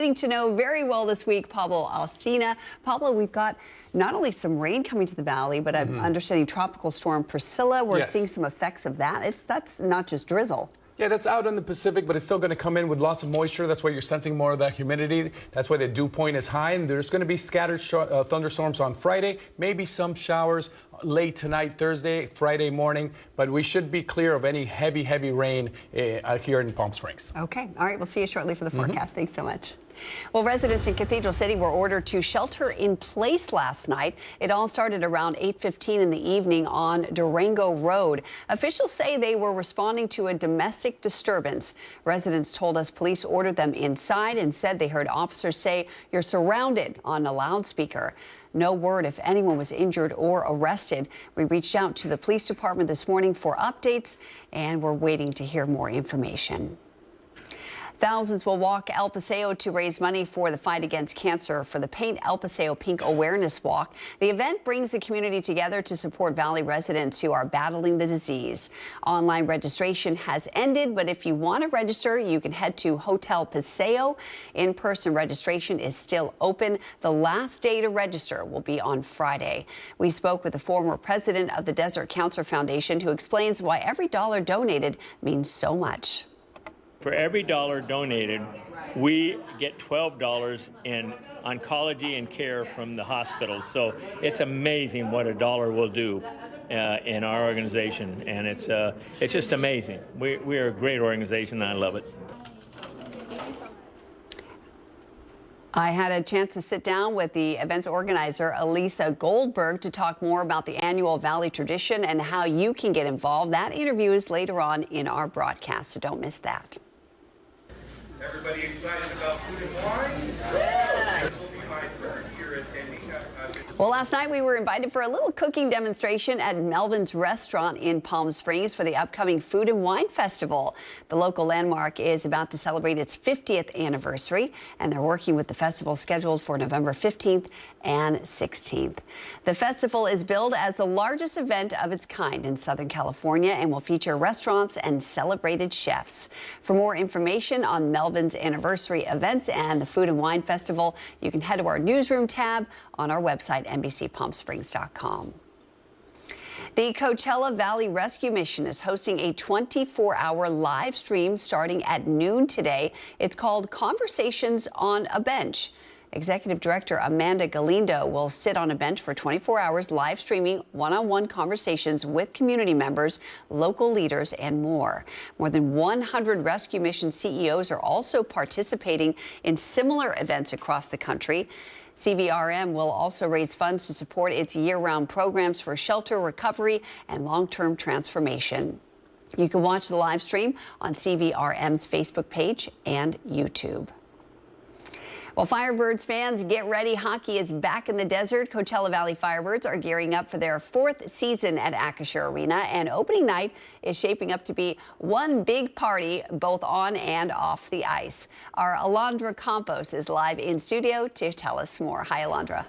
Getting to know very well this week, Pablo Alsina. Pablo, we've got not only some rain coming to the valley, but I'm understanding Tropical Storm Priscilla. We're seeing some effects of that. That's not just drizzle. Yeah, that's out in the Pacific, but it's still going to come in with lots of moisture. That's why you're sensing more of that humidity. That's why the dew point is high. And there's going to be scattered thunderstorms on Friday, maybe some showers late tonight, Thursday, Friday morning. But we should be clear of any heavy, heavy rain here in Palm Springs. Okay. All right. We'll see you shortly for the forecast. Thanks so much. Well, residents in Cathedral City were ordered to shelter in place last night. It all started around 8:15 in the evening on Durango Road. Officials say they were responding to a domestic disturbance. Residents told us police ordered them inside and said they heard officers say, "You're surrounded," on a loudspeaker. No word if anyone was injured or arrested. We reached out to the police department this morning for updates, and we're waiting to hear more information. Thousands will walk El Paseo to raise money for the fight against cancer for the Paint El Paseo Pink Awareness Walk. The event brings the community together to support Valley residents who are battling the disease. Online registration has ended, but if you want to register, you can head to Hotel Paseo. In-person registration is still open. The last day to register will be on Friday. We spoke with the former president of the Desert Cancer Foundation, who explains why every dollar donated means so much. For every dollar donated, we get $12 in oncology and care from the hospitals. So it's amazing what a dollar will do in our organization, and it's just amazing. We are a great organization, and I love it. I had a chance to sit down with the event's organizer, Elisa Goldberg, to talk more about the annual Valley tradition and how you can get involved. That interview is later on in our broadcast, so don't miss that. Everybody excited about food and wine? This will be my third year at NBC. Well, last night we were invited for a little cooking demonstration at Melvin's Restaurant in Palm Springs for the upcoming Food and Wine Festival. The local landmark is about to celebrate its 50th anniversary, and they're working with the festival scheduled for November 15th and 16th. The festival is billed as the largest event of its kind in Southern California and will feature restaurants and celebrated chefs. For more information on Melvin's anniversary events and the Food and Wine Festival, you can head to our newsroom tab on our website, NBCPalmSprings.com. The Coachella Valley Rescue Mission is hosting a 24-hour live stream starting at noon today. It's called Conversations on a Bench. Executive Director Amanda Galindo will sit on a bench for 24 hours live streaming one-on-one conversations with community members, local leaders, and more. More than 100 rescue mission CEOs are also participating in similar events across the country. CVRM will also raise funds to support its year-round programs for shelter recovery and long-term transformation. You can watch the live stream on CVRM's Facebook page and YouTube. Well, Firebirds fans, get ready. Hockey is back in the desert. Coachella Valley Firebirds are gearing up for their 4th season at Acrisure Arena, and opening night is shaping up to be one big party, both on and off the ice. Our Alondra Campos is live in studio to tell us more. Hi, Alondra.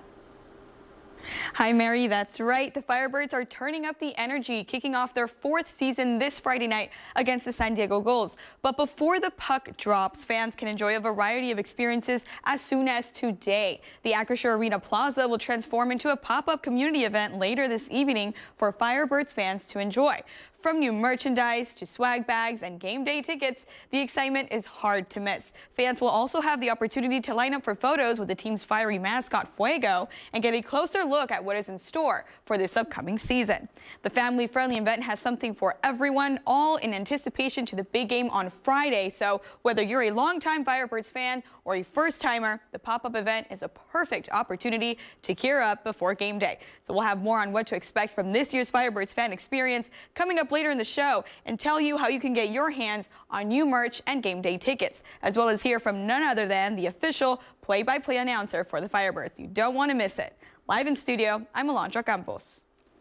Hi, Mary. That's right. The Firebirds are turning up the energy, kicking off their 4th season this Friday night against the San Diego Gulls. But before the puck drops, fans can enjoy a variety of experiences as soon as today. The Acrisure Arena Plaza will transform into a pop-up community event later this evening for Firebirds fans to enjoy. From new merchandise to swag bags and game day tickets, the excitement is hard to miss. Fans will also have the opportunity to line up for photos with the team's fiery mascot Fuego and get a closer look at what is in store for this upcoming season. The family-friendly event has something for everyone, all in anticipation to the big game on Friday. So whether you're a longtime Firebirds fan or a first-timer, the pop-up event is a perfect opportunity to gear up before game day. So we'll have more on what to expect from this year's Firebirds fan experience coming up later in the show and tell you how you can get your hands on new merch and game day tickets, as well as hear from none other than the official play-by-play announcer for the Firebirds. You don't want to miss it. Live in studio, I'm Alondra Campos.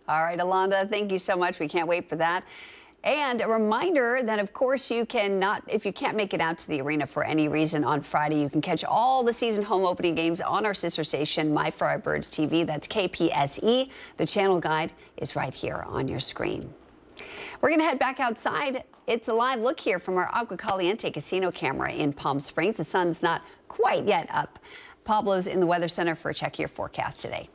All right, Alondra, thank you so much. We can't wait for that. And a reminder that, of course, if you can't make it out to the arena for any reason on Friday, you can catch all the season home opening games on our sister station, My Firebirds TV. That's KPSE. The channel guide is right here on your screen. We're going to head back outside. It's a live look here from our Agua Caliente casino camera in Palm Springs. The sun's not quite yet up. Pablo's in the Weather Center for a check of your forecast today.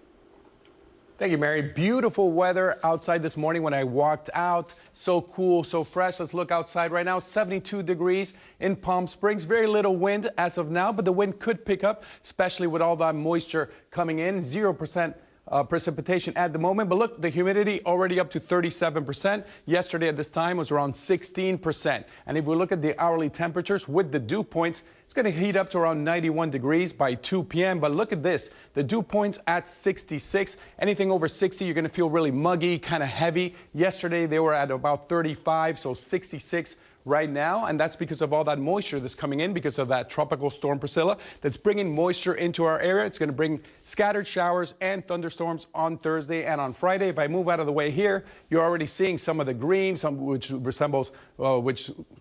Thank you, Mary. Beautiful weather outside this morning when I walked out. So cool, so fresh. Let's look outside right now. 72 degrees in Palm Springs. Very little wind as of now, but the wind could pick up, especially with all that moisture coming in. 0% precipitation at the moment, but look, the humidity already up to 37%. Yesterday at this time was around 16%. And if we look at the hourly temperatures with the dew points, it's going to heat up to around 91 degrees by 2 p.m. But look at this, the dew points at 66. Anything over 60, you're going to feel really muggy, kind of heavy. Yesterday they were at about 35, so 66 right now, and that's because of all that moisture that's coming in because of that tropical storm Priscilla that's bringing moisture into our area. It's going to bring scattered showers and thunderstorms on Thursday and on Friday. If I move out of the way here, you're already seeing some of the green, some which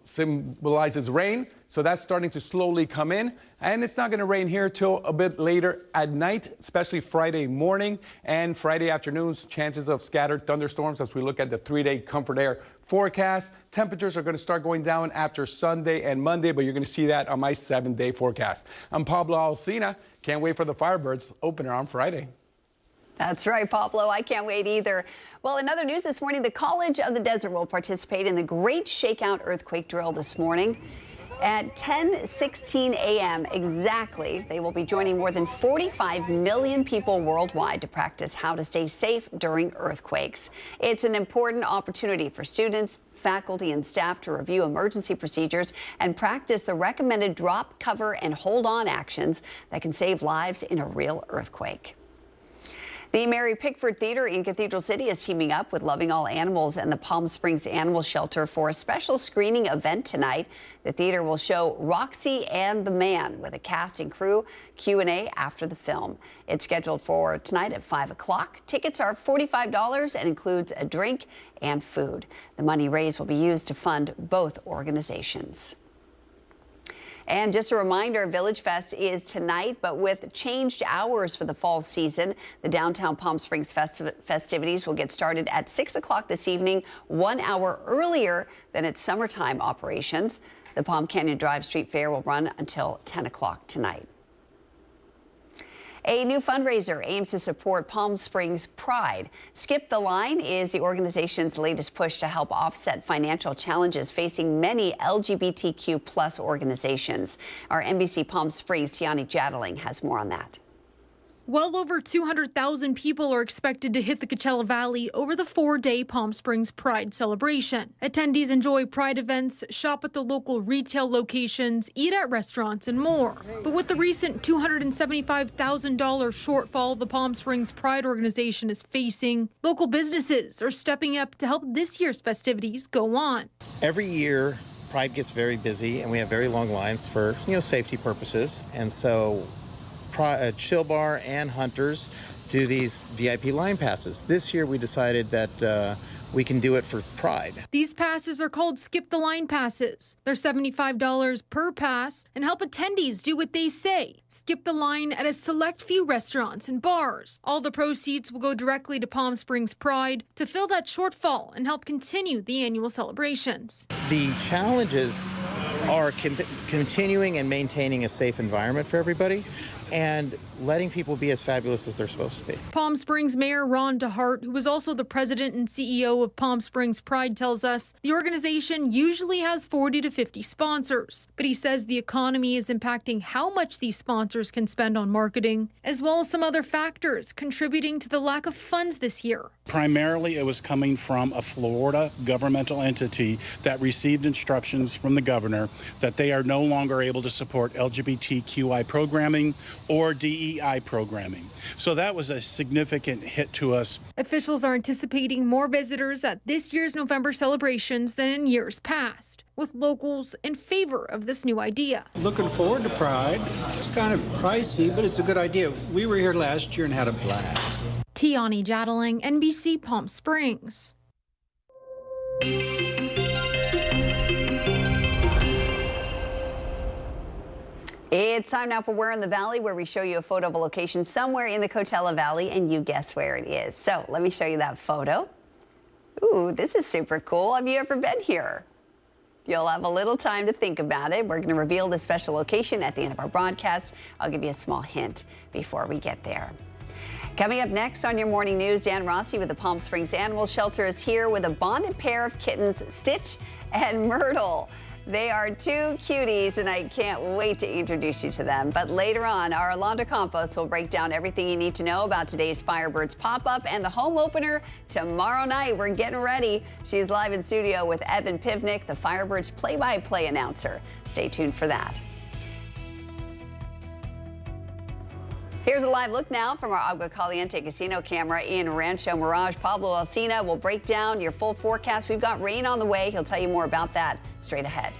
symbolizes rain. So that's starting to slowly come in, and it's not going to rain here till a bit later at night, especially Friday morning and Friday afternoons. Chances of scattered thunderstorms as we look at the 3-day comfort air forecast. Temperatures are going to start going down after Sunday and Monday, but you're going to see that on my 7-day forecast. I'm Pablo Alsina. Can't wait for the Firebirds opener on Friday. That's right, Pablo. I can't wait either. Well, in other news this morning, the College of the Desert will participate in the Great Shakeout earthquake drill this morning. At 10:16 a.m. exactly, they will be joining more than 45 million people worldwide to practice how to stay safe during earthquakes. It's an important opportunity for students, faculty, and staff to review emergency procedures and practice the recommended drop, cover, and hold on actions that can save lives in a real earthquake. The Mary Pickford Theater in Cathedral City is teaming up with Loving All Animals and the Palm Springs Animal Shelter for a special screening event tonight. The theater will show Roxy and the Man with a cast and crew, Q&A after the film. It's scheduled for tonight at 5 o'clock. Tickets are $45 and includes a drink and food. The money raised will be used to fund both organizations. And just a reminder, Village Fest is tonight, but with changed hours for the fall season, the downtown Palm Springs festivities will get started at 6 o'clock this evening, 1 hour earlier than its summertime operations. The Palm Canyon Drive Street Fair will run until 10 o'clock tonight. A new fundraiser aims to support Palm Springs Pride. Skip the Line is the organization's latest push to help offset financial challenges facing many LGBTQ+ organizations. Our NBC Palm Springs' Tiani Jadaling has more on that. Well over 200,000 people are expected to hit the Coachella Valley over the 4-day Palm Springs Pride celebration. Attendees enjoy Pride events, shop at the local retail locations, eat at restaurants, and more. But with the recent $275,000 shortfall the Palm Springs Pride organization is facing, local businesses are stepping up to help this year's festivities go on. Every year, Pride gets very busy, and we have very long lines for, safety purposes. And so Chill Bar and Hunters do these VIP line passes. This year we decided that we can do it for Pride. These passes are called Skip the Line passes. They're $75 per pass and help attendees do what they say. Skip the line at a select few restaurants and bars. All the proceeds will go directly to Palm Springs Pride to fill that shortfall and help continue the annual celebrations. The challenges are continuing and maintaining a safe environment for everybody and letting people be as fabulous as they're supposed to be. Palm Springs Mayor Ron DeHart, who is also the president and CEO of Palm Springs Pride, tells us the organization usually has 40 to 50 sponsors. But he says the economy is impacting how much these sponsors can spend on marketing, as well as some other factors contributing to the lack of funds this year. Primarily, it was coming from a Florida governmental entity that received instructions from the governor that they are no longer able to support LGBTQI programming or DEI programming. So that was a significant hit to us. Officials are anticipating more visitors at this year's November celebrations than in years past, with locals in favor of this new idea. Looking forward to Pride. It's kind of pricey, but it's a good idea. We were here last year and had a blast. Tiani Jadaling, NBC Palm Springs. It's time now for Where in the Valley, where we show you a photo of a location somewhere in the Coachella Valley and you guess where it is. So let me show you that photo. Ooh, this is super cool. Have you ever been here? You'll have a little time to think about it. We're going to reveal the special location at the end of our broadcast. I'll give you a small hint before we get there. Coming up next on your morning news, Dan Rossi with the Palm Springs Animal Shelter is here with a bonded pair of kittens, Stitch and Myrtle. They are two cuties, and I can't wait to introduce you to them. But later on, our Alondra Campos will break down everything you need to know about today's Firebirds pop-up and the home opener tomorrow night. We're getting ready. She's live in studio with Evan Pivnik, the Firebirds play-by-play announcer. Stay tuned for that. Here's a live look now from our Agua Caliente Casino camera in Rancho Mirage. Pablo Alsina will break down your full forecast. We've got rain on the way. He'll tell you more about that straight ahead.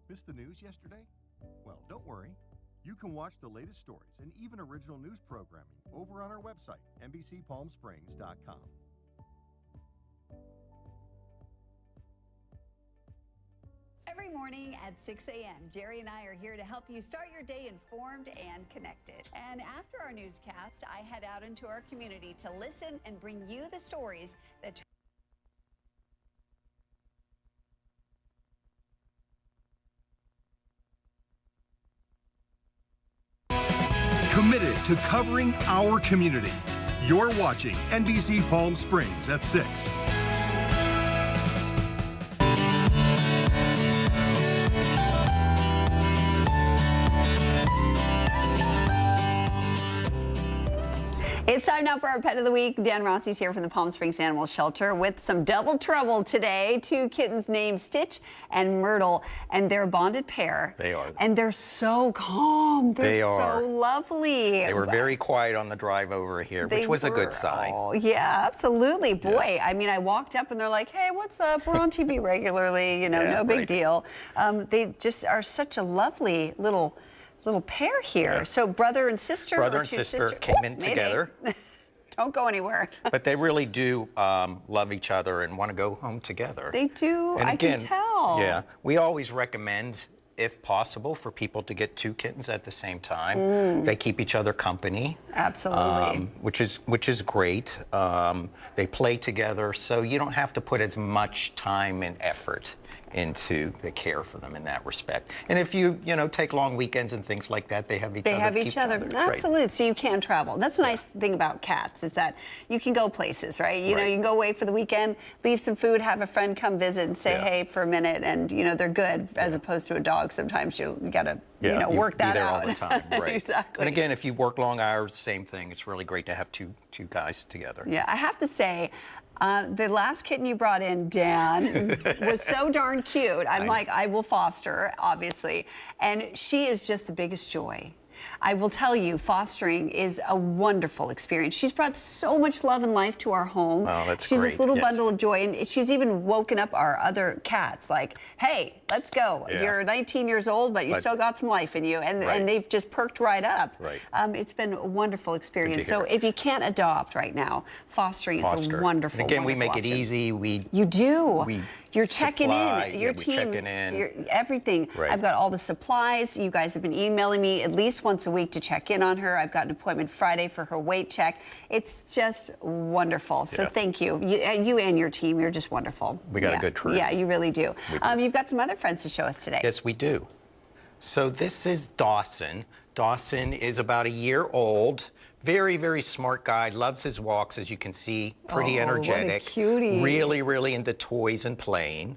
Missed the news yesterday? Well, don't worry. You can watch the latest stories and even original news programming over on our website, NBCPalmSprings.com. Every morning at 6 a.m., Jerry and I are here to help you start your day informed and connected. And after our newscast, I head out into our community to listen and bring you the stories that Committed to covering our community. You're watching NBC Palm Springs at 6. It's time now for our Pet of the Week. Dan Rossi's here from the Palm Springs Animal Shelter with some double trouble today. Two kittens named Stitch and Myrtle, and they're a bonded pair. They are. And they're so calm. They're so lovely. They were very quiet on the drive over here, which was a good sign. Oh, yeah, absolutely. Boy, Yes. I mean, I walked up and they're like, hey, what's up? We're on TV regularly, you know, Yeah, no big right. deal. They just are such a lovely little pair here. Yeah. So brother and sister. Brother or and two sister sisters? came in Maybe. together. Don't go anywhere. But they really do love each other and want to go home together. They do. And I again, can tell. Yeah, we always recommend, if possible, for people to get two kittens at the same time. They keep each other company. Absolutely. Which is great. They play together, so you don't have to put as much time and effort into the care for them in that respect. And if you take long weekends and things like that, they have each other. They have each other. Right. Absolutely. So you can travel. That's the nice thing about cats, is that you can go places, right? You know, you can go away for the weekend, leave some food, have a friend come visit and say hey for a minute, and they're good, as opposed to a dog. Sometimes you gotta work that be there out. all the time. Right. Exactly. And again, if you work long hours, same thing. It's really great to have two guys together. Yeah, I have to say, the last kitten you brought in, Dan, was so darn cute. I'm like, I will foster, obviously. And she is just the biggest joy. I will tell you, fostering is a wonderful experience. She's brought so much love and life to our home. Oh, that's She's great. this little Yes. bundle of joy, and she's even woken up our other cats. Like, hey, let's go. Yeah. You're 19 years old, but you still got some life in you, and they've just perked right up. Right. It's been a wonderful experience. So hear. if you can't adopt right now, fostering is a wonderful, And again, we make wonderful it option. easy. You do. You're checking supply, in. Your we're team, checking in. everything. Right. I've got all the supplies. You guys have been emailing me at least once a week to check in on her. I've got an appointment Friday for her weight check. It's just wonderful. So thank you. You and your team. You're just wonderful. We got a good crew. Yeah, you really do. You've got some other friends to show us today. Yes, we do. So this is Dawson. Dawson is about a year old. Very, very smart guy. Loves his walks, as you can see. Pretty energetic. What a cutie. Really, really into toys and playing.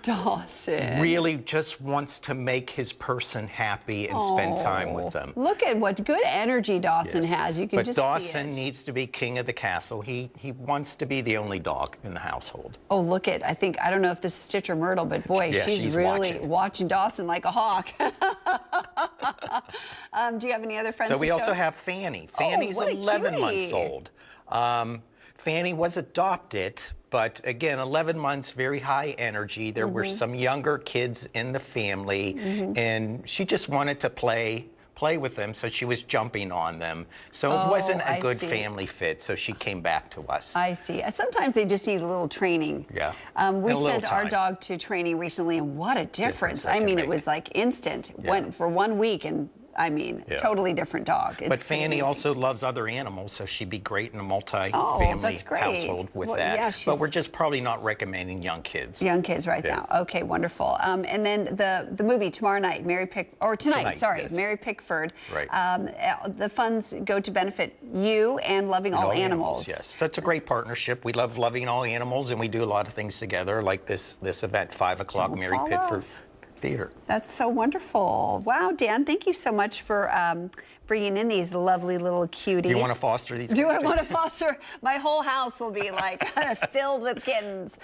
Dawson. Really just wants to make his person happy and spend time with them. Look at what good energy Dawson has. You can But just Dawson see it. needs to be king of the castle. He wants to be the only dog in the household. Oh, look at, I don't know if this is Stitch or Myrtle, but boy, Yeah, she's really watching Dawson like a hawk. Do you have any other friends So to we show also us? have Fanny. Fanny's what a 11 cutie. months old. Fanny was adopted, but again, 11 months, very high energy. There were some younger kids in the family, and she just wanted to play with them, so she was jumping on them. So it wasn't a good family fit, so she came back to us. I see. Sometimes they just need a little training. Yeah. We And a little sent our time. dog to training recently, and what a difference. that I can mean, it make. was like instant. Yeah. Went for 1 week, and I mean, totally different dog. But It's Fanny amazing. also loves other animals, so she'd be great in a multi-family that's great. household with Well, that. yeah, but she's- we're just probably not recommending young kids. Young kids right now. Okay, wonderful. And then the movie tomorrow night, tonight, yes. Mary Pickford. Right. The funds go to benefit you and Loving All Animals. Yes, such a great partnership. We love Loving All Animals, and we do a lot of things together, like this event, 5 o'clock, Mary fall Pickford off. Theater. That's so wonderful. Wow, Dan, thank you so much for bringing in these lovely little cuties. You want to foster these? Do kids I too? want to foster? My whole house will be like kind of filled with kittens,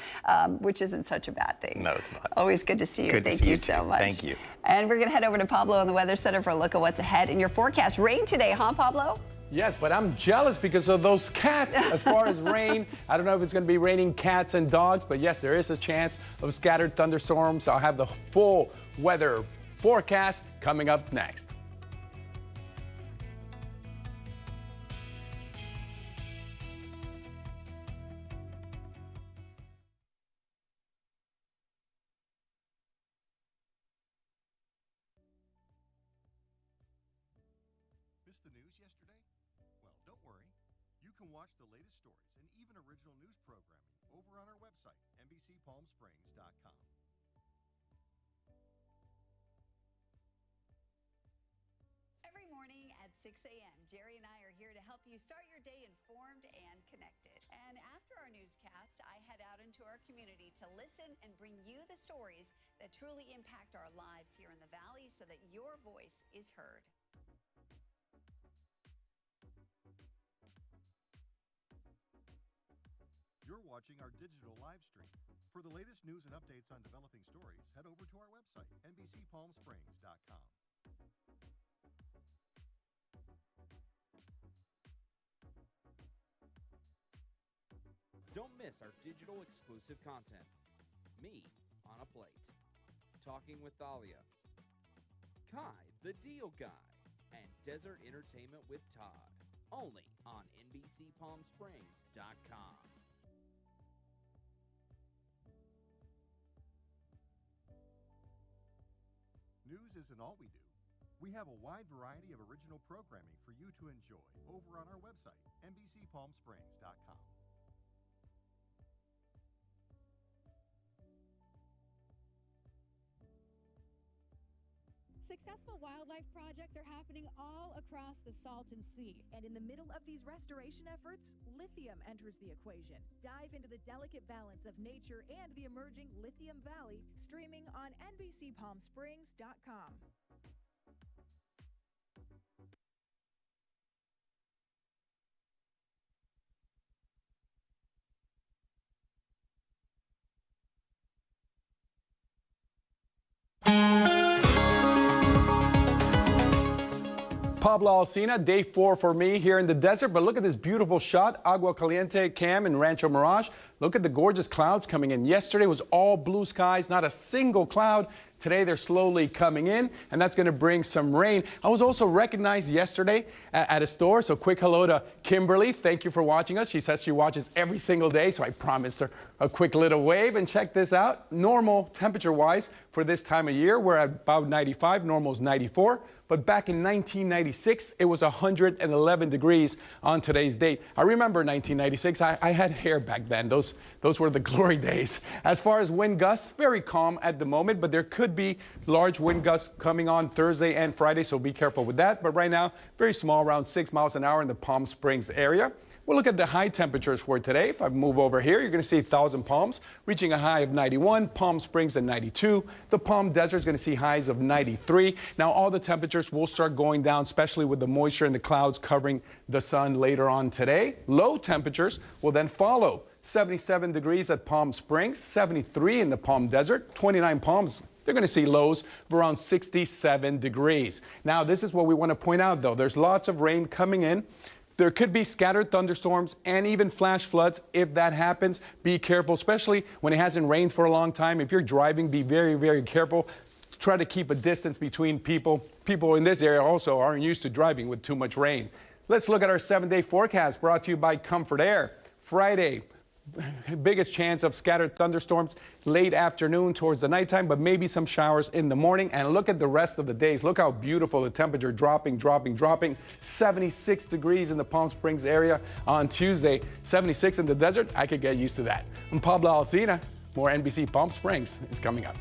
which isn't such a bad thing. No, it's not. Always good to see you. Good to Thank see you you so too. much. Thank you. And we're going to head over to Pablo on the Weather Center for a look at what's ahead in your forecast. Rain today, huh, Pablo? Yes, but I'm jealous because of those cats as far as rain. I don't know if it's going to be raining cats and dogs, but yes, there is a chance of scattered thunderstorms. I'll have the full weather forecast coming up next. Missed the news yesterday? Well, don't worry. You can watch the latest stories and even original news programming over on our website, NBCPalmSprings.com. Every morning at 6 a.m., Jerry and I are here to help you start your day informed and connected. And after our newscast, I head out into our community to listen and bring you the stories that truly impact our lives here in the Valley so that your voice is heard. You're watching our digital live stream. For the latest news and updates on developing stories, head over to our website, NBCPalmSprings.com. Don't miss our digital exclusive content. Me on a plate. Talking with Thalia. Kai, the deal guy. And Desert Entertainment with Todd. Only on NBCPalmSprings.com. News isn't all we do. We have a wide variety of original programming for you to enjoy over on our website, NBCPalmSprings.com. Successful wildlife projects are happening all across the Salton Sea. And in the middle of these restoration efforts, lithium enters the equation. Dive into the delicate balance of nature and the emerging Lithium Valley, streaming on NBCPalmSprings.com. Pablo Alsina, day 4 for me here in the desert. But look at this beautiful shot. Agua Caliente Camp in Rancho Mirage. Look at the gorgeous clouds coming in. Yesterday was all blue skies, not a single cloud. Today they're slowly coming in, and that's going to bring some rain. I was also recognized yesterday at a store, so quick hello to Kimberly. Thank you for watching us. She says she watches every single day, so I promised her a quick little wave. And check this out. Normal temperature-wise for this time of year, we're at about 95. Normal is 94. But back in 1996, it was 111 degrees on today's date. I remember 1996. I had hair back then. Those were the glory days. As far as wind gusts, very calm at the moment, but there could be large wind gusts coming on Thursday and Friday, so be careful with that. But right now, very small, around 6 miles an hour in the Palm Springs area. We'll look at the high temperatures for today. If I move over here, you're going to see Thousand Palms reaching a high of 91, Palm Springs at 92. The Palm Desert is going to see highs of 93. Now, all the temperatures will start going down, especially with the moisture and the clouds covering the sun later on today. Low temperatures will then follow. 77 degrees at Palm Springs, 73 in the Palm Desert, 29 Palms. They're going to see lows of around 67 degrees. Now, this is what we want to point out, though. There's lots of rain coming in. There could be scattered thunderstorms and even flash floods. If that happens, be careful, especially when it hasn't rained for a long time. If you're driving, be very, very careful. Try to keep a distance between people. People in this area also aren't used to driving with too much rain. Let's look at our 7-day forecast brought to you by Comfort Air. Friday, biggest chance of scattered thunderstorms late afternoon towards the nighttime, but maybe some showers in the morning. And look at the rest of the days. Look how beautiful the temperature dropping. 76 degrees in the Palm Springs area on Tuesday. 76 in the desert. I could get used to that. I'm Pablo Alcina. More NBC Palm Springs is coming up.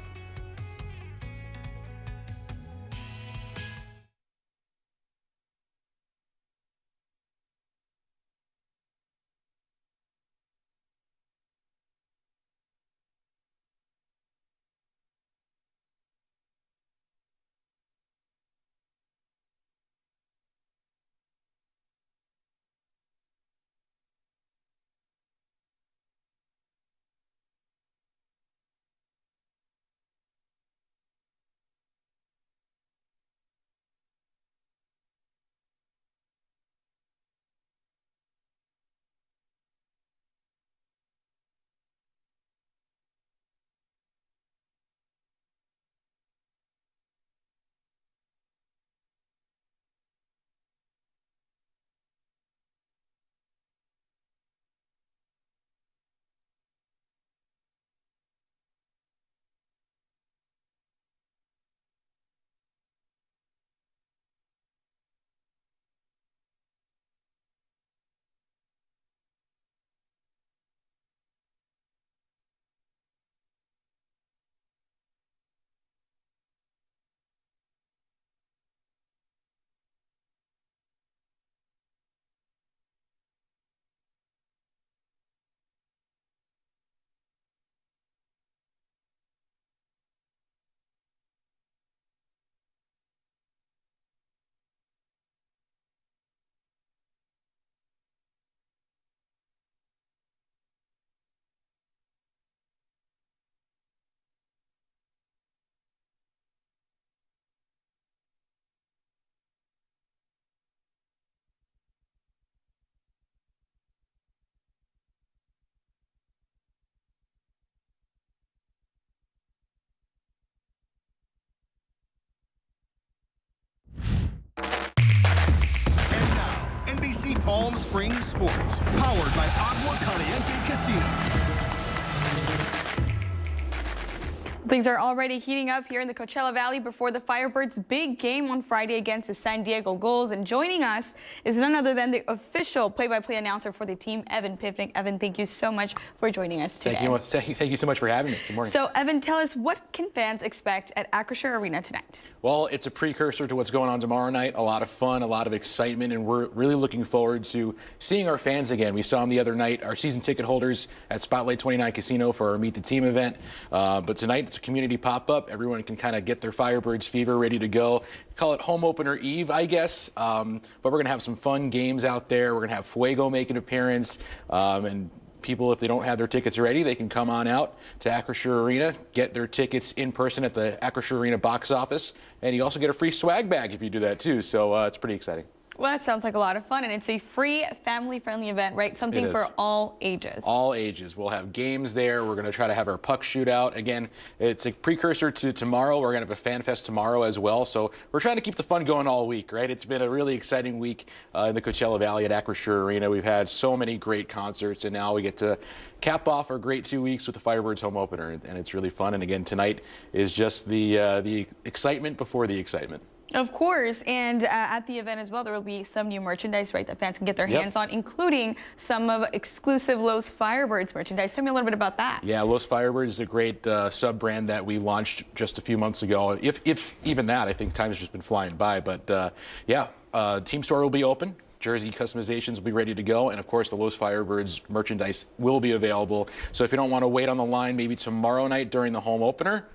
NBC Palm Springs Sports, powered by Agua Caliente Casino. Things are already heating up here in the Coachella Valley before the Firebirds' big game on Friday against the San Diego Gulls. And joining us is none other than the official play-by-play announcer for the team, Evan Pivnik. Evan, thank you so much for joining us today. Thank you so much for having me. Good morning. So, Evan, tell us, what can fans expect at Acrisure Arena tonight? Well, it's a precursor to what's going on tomorrow night. A lot of fun, a lot of excitement, and we're really looking forward to seeing our fans again. We saw them the other night, our season ticket holders at Spotlight 29 Casino for our Meet the Team event. But tonight, it's a community pop-up. Everyone can kind of get their Firebirds fever ready to go. Call it home opener eve, I guess. But we're going to have some fun games out there. We're going to have Fuego make an appearance. And people, if they don't have their tickets ready, they can come on out to Acrisure Arena, get their tickets in person at the Acrisure Arena box office. And you also get a free swag bag if you do that, too. So it's pretty exciting. Well, that sounds like a lot of fun, and it's a free, family-friendly event, right? Something for all ages. All ages. We'll have games there. We're going to try to have our puck shootout. Again, it's a precursor to tomorrow. We're going to have a fan fest tomorrow as well. So we're trying to keep the fun going all week, right? It's been a really exciting week in the Coachella Valley at Acrisure Arena. We've had so many great concerts, and now we get to cap off our great 2 weeks with the Firebirds home opener, and it's really fun. And again, tonight is just the excitement before the excitement. Of course, and at the event as well, there will be some new merchandise, right, that fans can get their hands on, including some of exclusive Los Firebirds merchandise. Tell me a little bit about that. Yeah, Los Firebirds is a great sub-brand that we launched just a few months ago. If even that, I think time's just been flying by. But yeah, team store will be open. Jersey customizations will be ready to go, and of course the Los Firebirds merchandise will be available. So if you don't want to wait on the line, maybe tomorrow night during the home opener,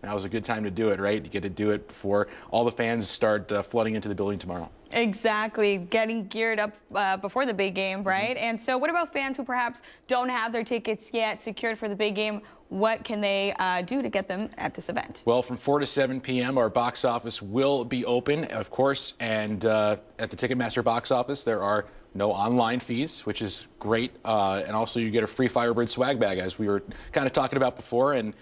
now is a good time to do it, right? You get to do it before all the fans start flooding into the building tomorrow. Exactly, getting geared up before the big game, right? And so what about fans who perhaps don't have their tickets yet secured for the big game? What can they do to get them at this event? Well, from 4 to 7 p.m., our box office will be open, of course, and at the Ticketmaster box office, there are no online fees, which is great, and also you get a free Firebird swag bag, as we were kind of talking about before, and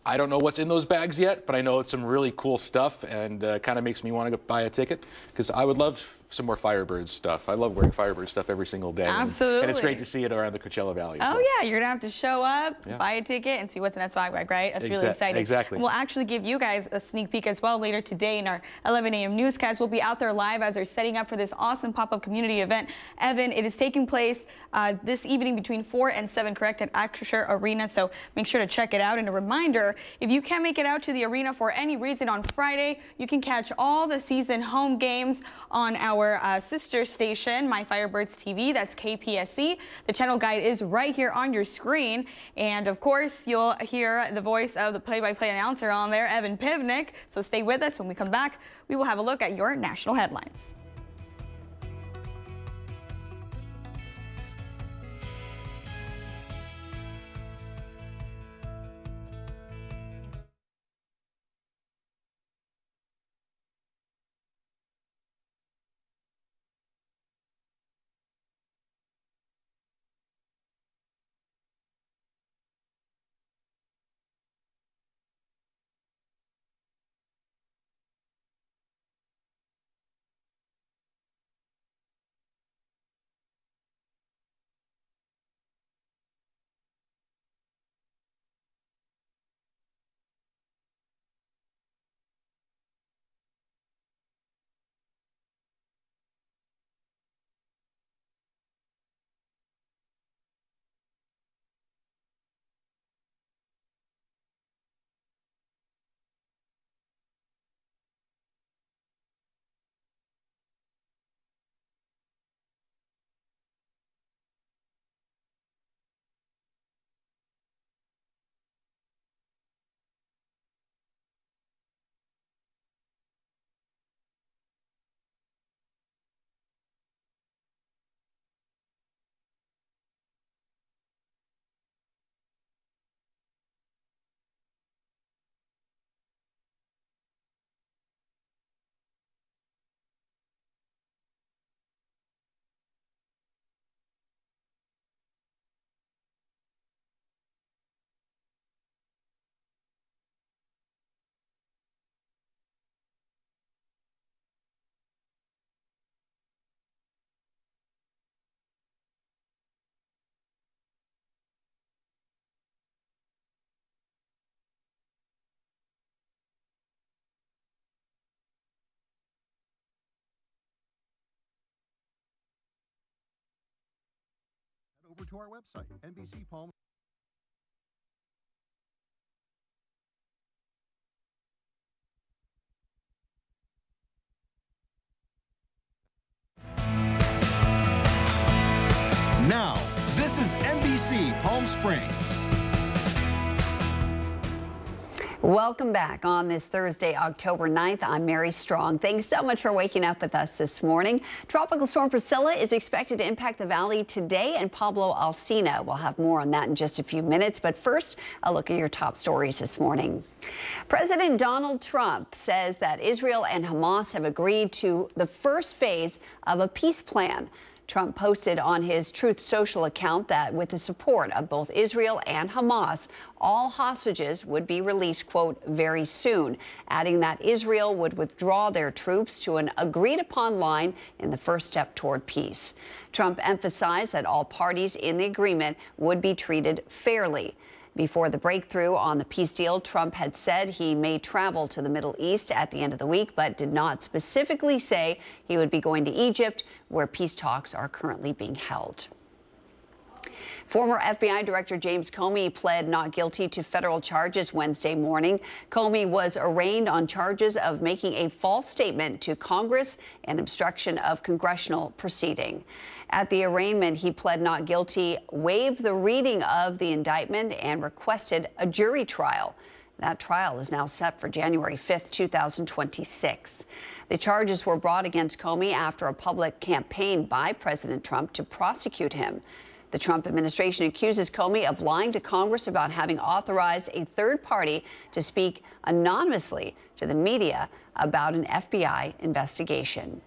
I don't know what's in those bags yet, but I know it's some really cool stuff, and kind of makes me want to buy a ticket, because I would love some more Firebirds stuff. I love wearing Firebird stuff every single day. Absolutely. And it's great to see it around the Coachella Valley. Oh, yeah, you're going to have to show up, buy a ticket, and see what's in that swag bag, right? That's really exciting. Exactly. And we'll actually give you guys a sneak peek as well later today in our 11 a.m. newscast. We'll be out there live as they're setting up for this awesome pop-up community event. Evan, it is taking place this evening between 4 and 7, correct, at Acrisure Arena, so make sure to check it out. And a reminder, if you can't make it out to the arena for any reason on Friday, you can catch all the season home games on our sister station, My Firebirds TV. That's KPSC. The channel guide is right here on your screen. And of course, you'll hear the voice of the play-by-play announcer on there, Evan Pivnik. So stay with us. When we come back, we will have a look at your national headlines. Over to our website, NBC Palm. Now, this is NBC Palm Springs. Welcome back on this Thursday, October 9th. I'm Mary Strong. Thanks so much for waking up with us this morning. Tropical Storm Priscilla is expected to impact the valley today, and Pablo Alsina. We'll have more on that in just a few minutes. But first, a look at your top stories this morning. President Donald Trump says that Israel and Hamas have agreed to the first phase of a peace plan. Trump posted on his Truth Social account that with the support of both Israel and Hamas, all hostages would be released, quote, very soon, adding that Israel would withdraw their troops to an agreed-upon line in the first step toward peace. Trump emphasized that all parties in the agreement would be treated fairly. Before the breakthrough on the peace deal, Trump had said he may travel to the Middle East at the end of the week, but did not specifically say he would be going to Egypt, where peace talks are currently being held. Former FBI Director James Comey pled not guilty to federal charges Wednesday morning. Comey was arraigned on charges of making a false statement to Congress and obstruction of congressional proceeding. At the arraignment, he pled not guilty, waived the reading of the indictment, and requested a jury trial. That trial is now set for January 5th, 2026. The charges were brought against Comey after a public campaign by President Trump to prosecute him. The Trump administration accuses Comey of lying to Congress about having authorized a third party to speak anonymously to the media about an FBI investigation.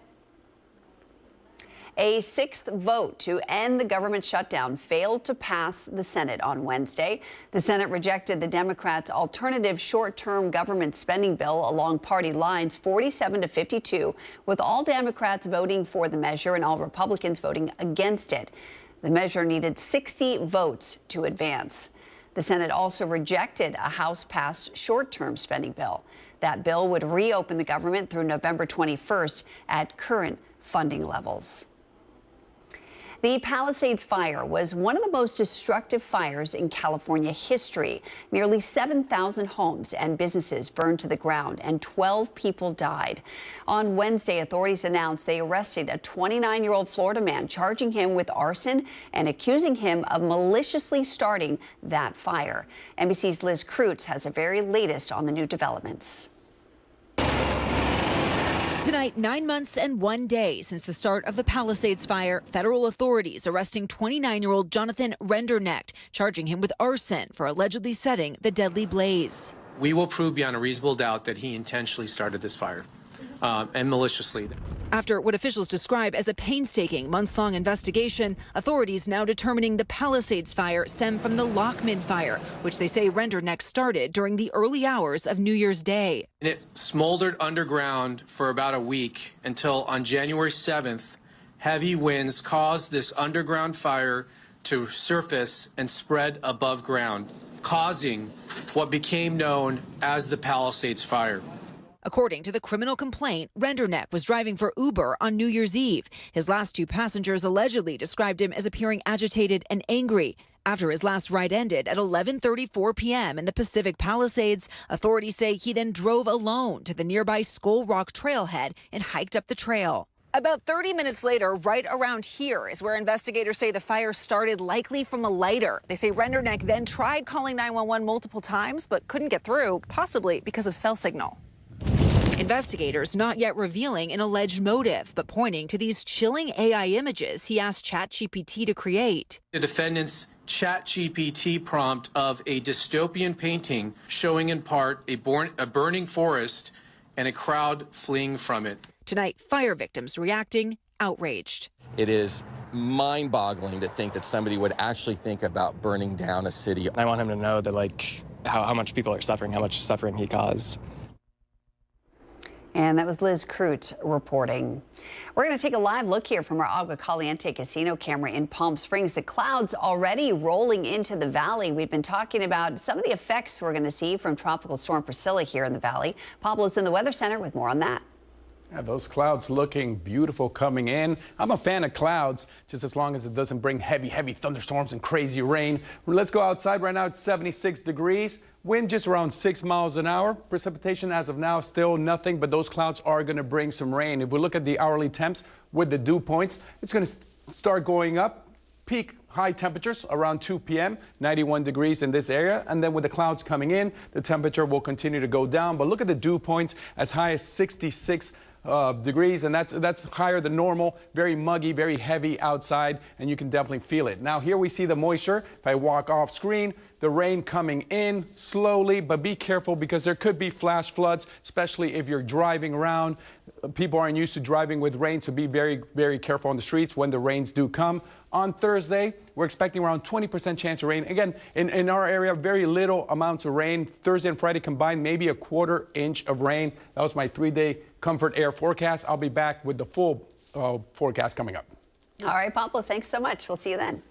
A sixth vote to end the government shutdown failed to pass the Senate on Wednesday. The Senate rejected the Democrats' alternative short-term government spending bill along party lines 47-52, with all Democrats voting for the measure and all Republicans voting against it. The measure needed 60 votes to advance. The Senate also rejected a House-passed short-term spending bill. That bill would reopen the government through November 21st at current funding levels. The Palisades fire was one of the most destructive fires in California history. Nearly 7,000 homes and businesses burned to the ground, and 12 people died. On Wednesday, authorities announced they arrested a 29-year-old Florida man, charging him with arson and accusing him of maliciously starting that fire. NBC's Liz Kreutz has the very latest on the new developments. Tonight, 9 months and 1 day since the start of the Palisades fire, federal authorities arresting 29-year-old Jonathan Rendernecht, charging him with arson for allegedly setting the deadly blaze. We will prove beyond a reasonable doubt that he intentionally started this fire and maliciously. After what officials describe as a painstaking months-long investigation, authorities now determining the Palisades fire stemmed from the Lockman fire, which they say Rendernecht started during the early hours of New Year's Day. And it smoldered underground for about a week until on January 7th, heavy winds caused this underground fire to surface and spread above ground, causing what became known as the Palisades fire. According to the criminal complaint, Rendernecht was driving for Uber on New Year's Eve. His last two passengers allegedly described him as appearing agitated and angry. After his last ride ended at 11:34 p.m. in the Pacific Palisades, authorities say he then drove alone to the nearby Skull Rock trailhead and hiked up the trail. About 30 minutes later, right around here is where investigators say the fire started, likely from a lighter. They say Rendernecht then tried calling 911 multiple times but couldn't get through, possibly because of cell signal. Investigators not yet revealing an alleged motive, but pointing to these chilling AI images he asked ChatGPT to create. The defendant's ChatGPT prompt of a dystopian painting showing in part a burning forest and a crowd fleeing from it. Tonight, fire victims reacting outraged. It is mind-boggling to think that somebody would actually think about burning down a city. I want him to know that, how much people are suffering, how much suffering he caused. And that was Liz Kreutz reporting. We're going to take a live look here from our Agua Caliente casino camera in Palm Springs. The clouds already rolling into the valley. We've been talking about some of the effects we're going to see from Tropical Storm Priscilla here in the valley. Pablo's in the Weather Center with more on that. Yeah, those clouds looking beautiful coming in. I'm a fan of clouds, just as long as it doesn't bring heavy thunderstorms and crazy rain. Let's go outside. Right now it's 76 degrees. Wind just around 6 miles an hour. Precipitation as of now still nothing, but those clouds are going to bring some rain. If we look at the hourly temps with the dew points, it's going to start going up. Peak high temperatures around 2 p.m., 91 degrees in this area. And then with the clouds coming in, the temperature will continue to go down. But look at the dew points as high as 66 degrees, and that's higher than normal. Very muggy, very heavy outside, and you can definitely feel it. Now here we see the moisture. If I walk off screen, the rain coming in slowly, but be careful because there could be flash floods, especially if you're driving around. People aren't used to driving with rain, so be very, very careful on the streets when the rains do come. On Thursday, we're expecting around 20% chance of rain. Again, in our area, very little amounts of rain. Thursday and Friday combined, maybe a quarter inch of rain. That was my 3-day Comfort Air forecast. I'll be back with the full forecast coming up. All right, Pablo, thanks so much. We'll see you then.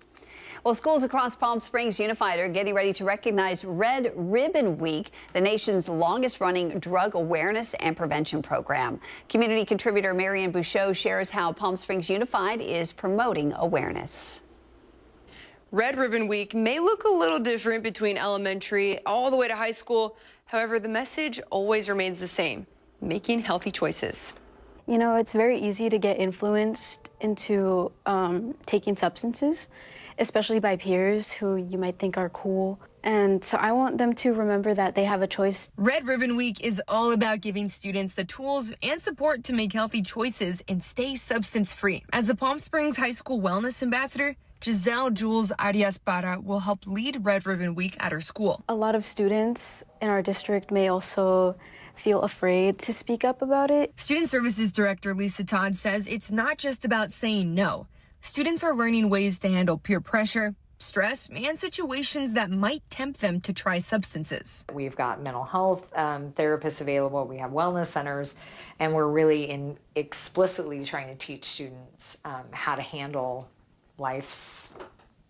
Well, schools across Palm Springs Unified are getting ready to recognize Red Ribbon Week, the nation's longest-running drug awareness and prevention program. Community contributor Marian Bouchot shares how Palm Springs Unified is promoting awareness. Red Ribbon Week may look a little different between elementary all the way to high school. However, the message always remains the same: making healthy choices. You know, it's very easy to get influenced into taking substances, especially by peers who you might think are cool. And so I want them to remember that they have a choice. Red Ribbon Week is all about giving students the tools and support to make healthy choices and stay substance-free. As a Palm Springs High School Wellness Ambassador, Giselle Jules Arias Parra will help lead Red Ribbon Week at her school. A lot of students in our district may also feel afraid to speak up about it. Student Services Director Lisa Todd says it's not just about saying no. Students are learning ways to handle peer pressure, stress, and situations that might tempt them to try substances. We've got mental health therapists available, we have wellness centers, and we're really explicitly trying to teach students how to handle life's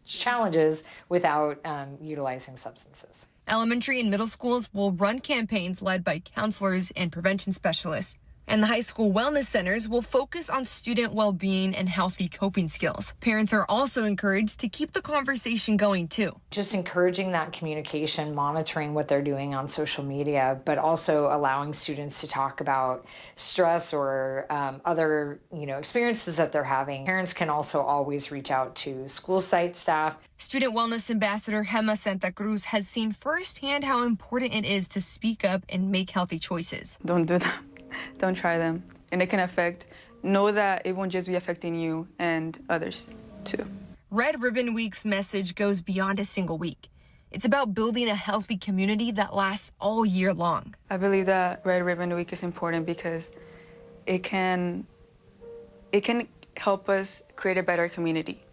challenges without utilizing substances. Elementary and middle schools will run campaigns led by counselors and prevention specialists. And the high school wellness centers will focus on student well-being and healthy coping skills. Parents are also encouraged to keep the conversation going, too. Just encouraging that communication, monitoring what they're doing on social media, but also allowing students to talk about stress or other experiences that they're having. Parents can also always reach out to school site staff. Student Wellness Ambassador Gemma Santa Cruz has seen firsthand how important it is to speak up and make healthy choices. Don't do that. Don't try them. And it can know that it won't just be affecting you and others too. Red Ribbon Week's message goes beyond a single week. It's about building a healthy community that lasts all year long. I believe that Red Ribbon Week is important because it can help us create a better community.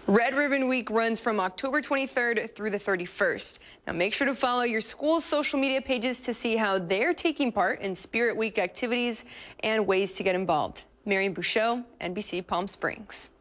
Red Ribbon Week runs from October 23rd through the 31st. Now make sure to follow your school's social media pages to see how they're taking part in Spirit Week activities and ways to get involved. Marian Bouchot, NBC Palm Springs.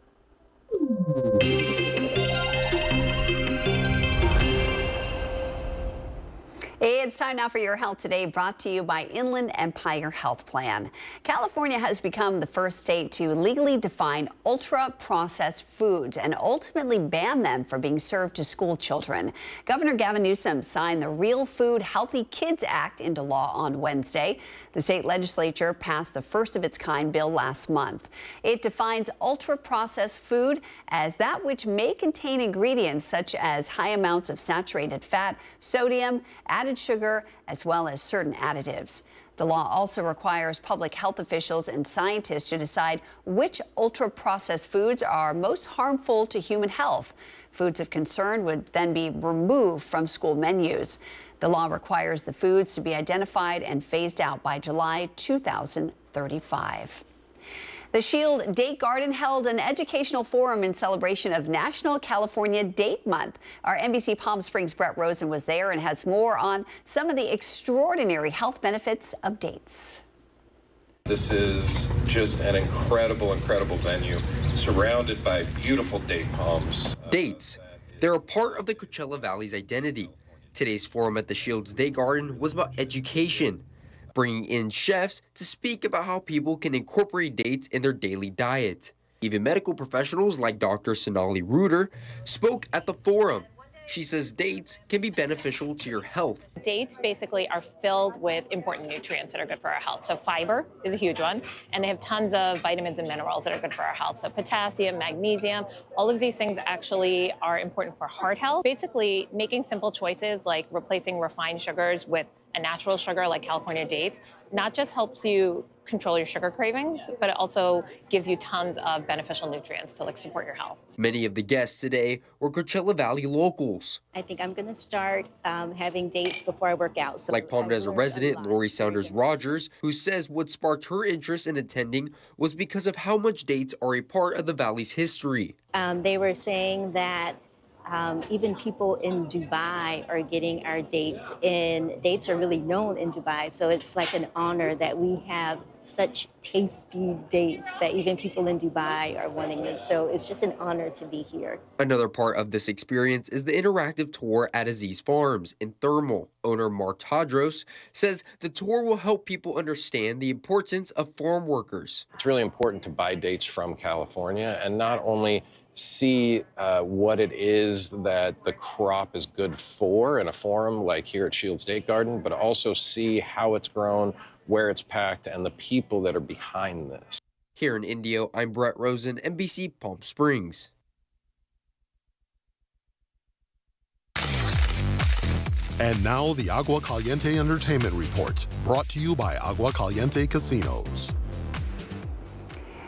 It's time now for Your Health Today, brought to you by Inland Empire Health Plan. California has become the first state to legally define ultra-processed foods and ultimately ban them from being served to school children. Governor Gavin Newsom signed the Real Food Healthy Kids Act into law on Wednesday. The state legislature passed the first of its kind bill last month. It defines ultra-processed food as that which may contain ingredients such as high amounts of saturated fat, sodium, added sugar, as well as certain additives. The law also requires public health officials and scientists to decide which ultra-processed foods are most harmful to human health. Foods of concern would then be removed from school menus. The law requires the foods to be identified and phased out by July 2035. The Shield Date Garden held an educational forum in celebration of National California Date Month. Our NBC Palm Springs' Brett Rosen was there and has more on some of the extraordinary health benefits of dates. This is just an incredible, incredible venue, surrounded by beautiful date palms. Dates. They're a part of the Coachella Valley's identity. Today's forum at the Shield's Day Garden was about education, bringing in chefs to speak about how people can incorporate dates in their daily diet. Even medical professionals like Dr. Sonali Reuter spoke at the forum. She says dates can be beneficial to your health. Dates basically are filled with important nutrients that are good for our health. So fiber is a huge one, and they have tons of vitamins and minerals that are good for our health. So potassium, magnesium, all of these things actually are important for heart health. Basically, making simple choices like replacing refined sugars with a natural sugar like California dates not just helps you control your sugar cravings, but it also gives you tons of beneficial nutrients to support your health. Many of the guests today were Coachella Valley locals. I think I'm going to start having dates before I work out. So Like Palm Desert resident Lori Saunders Rogers, who says what sparked her interest in attending was because of how much dates are a part of the valley's history. They were saying that even people in Dubai are getting our dates, and dates are really known in Dubai. So it's like an honor that we have such tasty dates that even people in Dubai are wanting it. So it's just an honor to be here. Another part of this experience is the interactive tour at Aziz Farms in Thermal. Owner Mark Tadros says the tour will help people understand the importance of farm workers. It's really important to buy dates from California and not only see what it is that the crop is good for in a farm like here at Shields Date Garden, but also see how it's grown, where it's packed, and the people that are behind this. Here in Indio, I'm Brett Rosen, NBC Palm Springs. And now the Agua Caliente Entertainment Report, brought to you by Agua Caliente Casinos.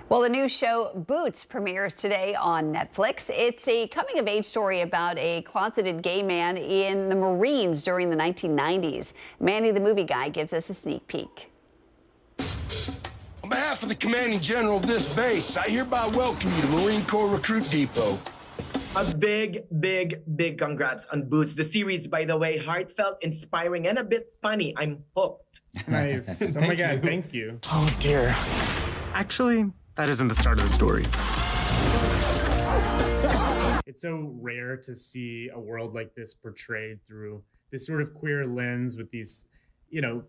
Well, the new show Boots premieres today on Netflix. It's a coming-of-age story about a closeted gay man in the Marines during the 1990s. Manny the Movie Guy gives us a sneak peek. On behalf of the Commanding General of this base, I hereby welcome you to Marine Corps Recruit Depot. A big congrats on Boots. The series, by the way, heartfelt, inspiring, and a bit funny. I'm hooked. Nice. Oh my God, thank you. Oh dear. Actually, that isn't the start of the story. It's so rare to see a world like this portrayed through this sort of queer lens with these,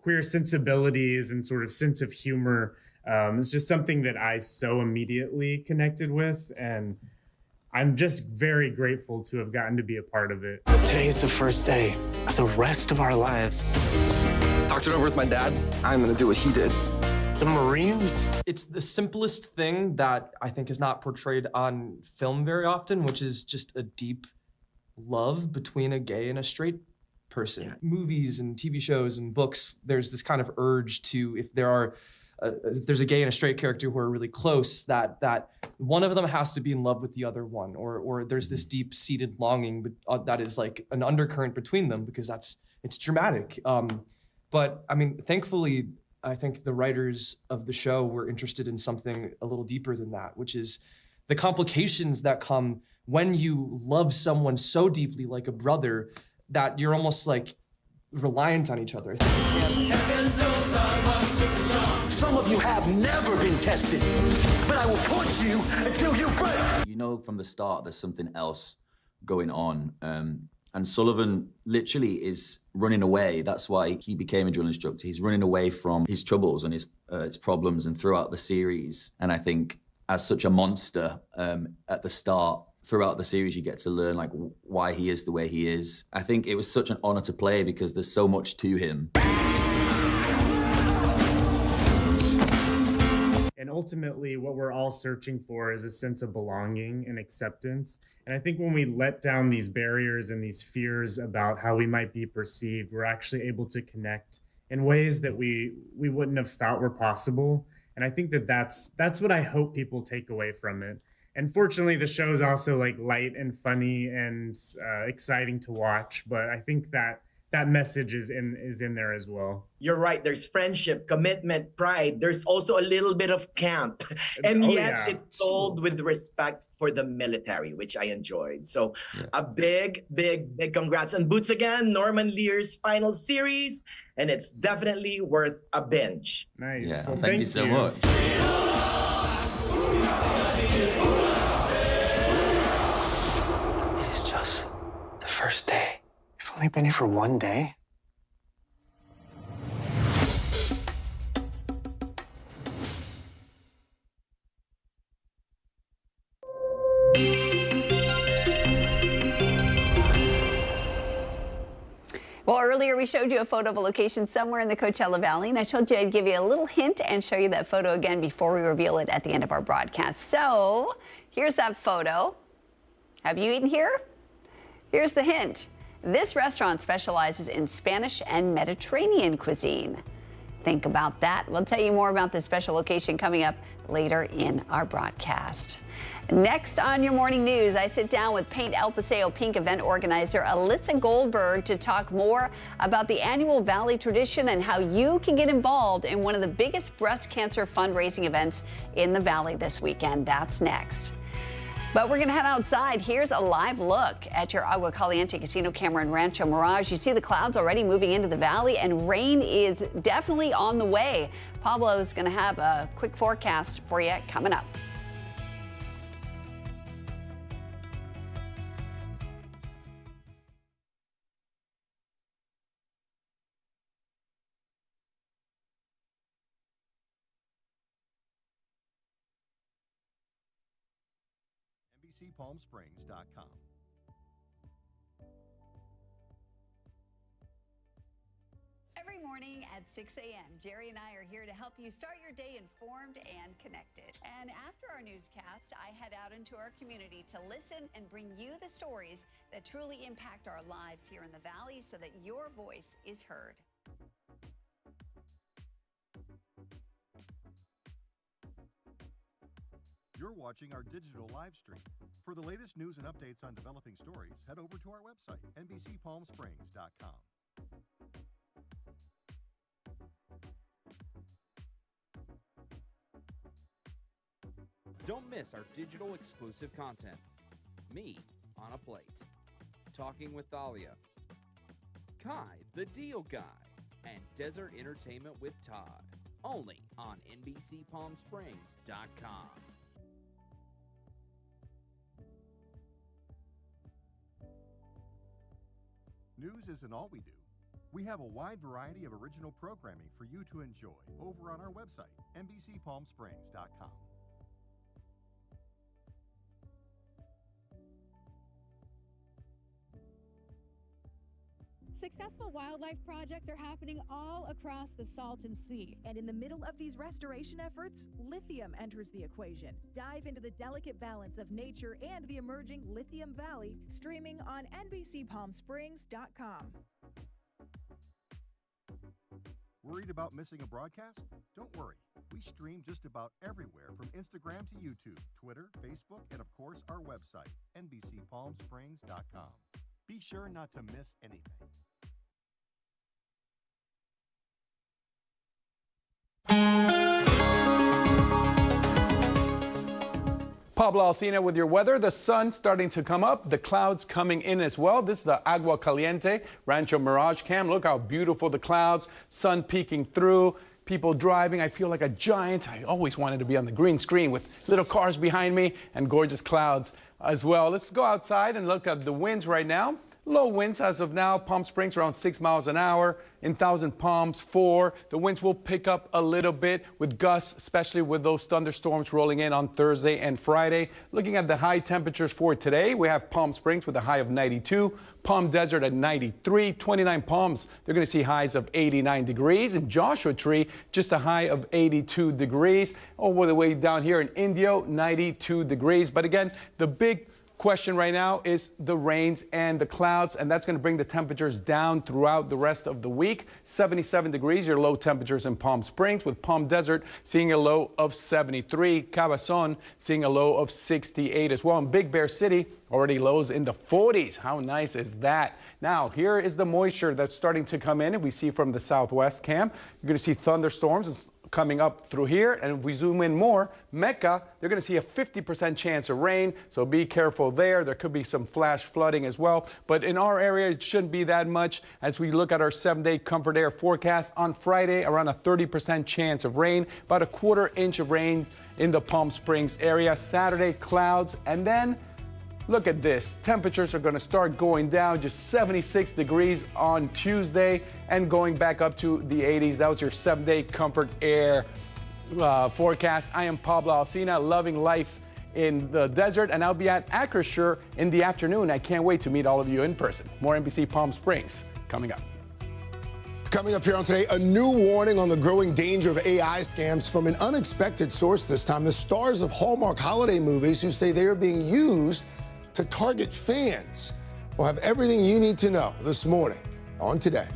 queer sensibilities and sort of sense of humor. It's just something that I so immediately connected with, and I'm just very grateful to have gotten to be a part of it. Today's the first day of the rest of our lives. Talked it over with my dad. I'm gonna do what he did. The Marines? It's the simplest thing that I think is not portrayed on film very often, which is just a deep love between a gay and a straight person. Yeah. Movies and TV shows and books, there's this kind of urge to, if there's a gay and a straight character who are really close, that one of them has to be in love with the other one, or there's this deep-seated longing that is like an undercurrent between them because it's dramatic. But I mean, thankfully, I think the writers of the show were interested in something a little deeper than that, which is the complications that come when you love someone so deeply, like a brother, that you're almost like reliant on each other. Some of you have never been tested, but I will push you until you break. You know from the start there's something else going on. And Sullivan literally is running away. That's why he became a drill instructor. He's running away from his troubles and his problems, and throughout the series. And I think as such a monster at the start, throughout the series, you get to learn like why he is the way he is. I think it was such an honor to play because there's so much to him. And ultimately, what we're all searching for is a sense of belonging and acceptance. And I think when we let down these barriers and these fears about how we might be perceived, we're actually able to connect in ways that we wouldn't have thought were possible. And I think that's what I hope people take away from it. And fortunately, the show is also like light and funny and exciting to watch. But I think that message is in there as well. You're right. There's friendship, commitment, pride. There's also a little bit of camp. And yet it's told with respect for the military, which I enjoyed. So a big congrats on Boots again, Norman Lear's final series. And it's definitely worth a binge. Nice. Yeah, well, thank you so much. It is just the first day. You've only been here for one day? Earlier, we showed you a photo of a location somewhere in the Coachella Valley, and I told you I'd give you a little hint and show you that photo again before we reveal it at the end of our broadcast. So here's that photo. Have you eaten here? Here's the hint. This restaurant specializes in Spanish and Mediterranean cuisine. Think about that. We'll tell you more about this special location coming up later in our broadcast. Next on your morning news, I sit down with Paint El Paseo Pink event organizer Alyssa Goldberg to talk more about the annual Valley tradition and how you can get involved in one of the biggest breast cancer fundraising events in the Valley this weekend. That's next. But we're going to head outside. Here's a live look at your Agua Caliente casino camera in Rancho Mirage. You see the clouds already moving into the valley, and rain is definitely on the way. Pablo's going to have a quick forecast for you coming up. NBCPalmSprings.com. Every morning at 6 a.m., Jerry and I are here to help you start your day informed and connected. And after our newscast, I head out into our community to listen and bring you the stories that truly impact our lives here in the Valley so that your voice is heard. You're watching our digital live stream. For the latest news and updates on developing stories, head over to our website, NBCPalmSprings.com. Don't miss our digital exclusive content. Me on a Plate, Talking with Thalia, Kai the Deal Guy, and Desert Entertainment with Todd. Only on NBCPalmSprings.com. News isn't all we do. We have a wide variety of original programming for you to enjoy over on our website, NBCPalmSprings.com. Successful wildlife projects are happening all across the Salton Sea. And in the middle of these restoration efforts, lithium enters the equation. Dive into the delicate balance of nature and the emerging Lithium Valley, streaming on NBCPalmSprings.com. Worried about missing a broadcast? Don't worry. We stream just about everywhere from Instagram to YouTube, Twitter, Facebook, and of course our website, NBCPalmSprings.com. Be sure not to miss anything. Pablo Alsina with your weather. The sun starting to come up, the clouds coming in as well. This is the Agua Caliente Rancho Mirage cam. Look how beautiful the clouds, sun peeking through, people driving. I feel like a giant. I always wanted to be on the green screen with little cars behind me and gorgeous clouds as well. Let's go outside and look at the winds right now. Low winds as of now. Palm Springs around 6 miles an hour. In Thousand Palms 4. The winds will pick up a little bit with gusts, especially with those thunderstorms rolling in on Thursday and Friday. Looking at the high temperatures for today, we have Palm Springs with a high of 92. Palm Desert at 93. 29 Palms, they're going to see highs of 89 degrees. And Joshua Tree, just a high of 82 degrees. All the way down here in Indio, 92 degrees. But again, the big question right now is the rains and the clouds, and that's going to bring the temperatures down throughout the rest of the week. 77 degrees, your low temperatures in Palm Springs, with Palm Desert seeing a low of 73. Cabazon seeing a low of 68 as well. In Big Bear City, already lows in the 40s. How nice is that? Now, here is the moisture that's starting to come in, and we see from the southwest cam. You're going to see thunderstorms coming up through here, and if we zoom in more, Mecca, they're going to see a 50% chance of rain, so be careful there. There could be some flash flooding as well, but in our area, it shouldn't be that much. As we look at our 7-day comfort air forecast, on Friday, around a 30% chance of rain, about a 1/4 inch of rain in the Palm Springs area. Saturday, clouds, and then look at this. Temperatures are going to start going down, just 76 degrees on Tuesday and going back up to the 80s. That was your 7-day comfort air forecast. I am Pablo Alsina, loving life in the desert, and I'll be at Acrisure in the afternoon. I can't wait to meet all of you in person. More NBC Palm Springs coming up. Coming up here on Today, a new warning on the growing danger of AI scams from an unexpected source this time. The stars of Hallmark holiday movies who say they are being used to target fans. We'll have everything you need to know this morning on Today.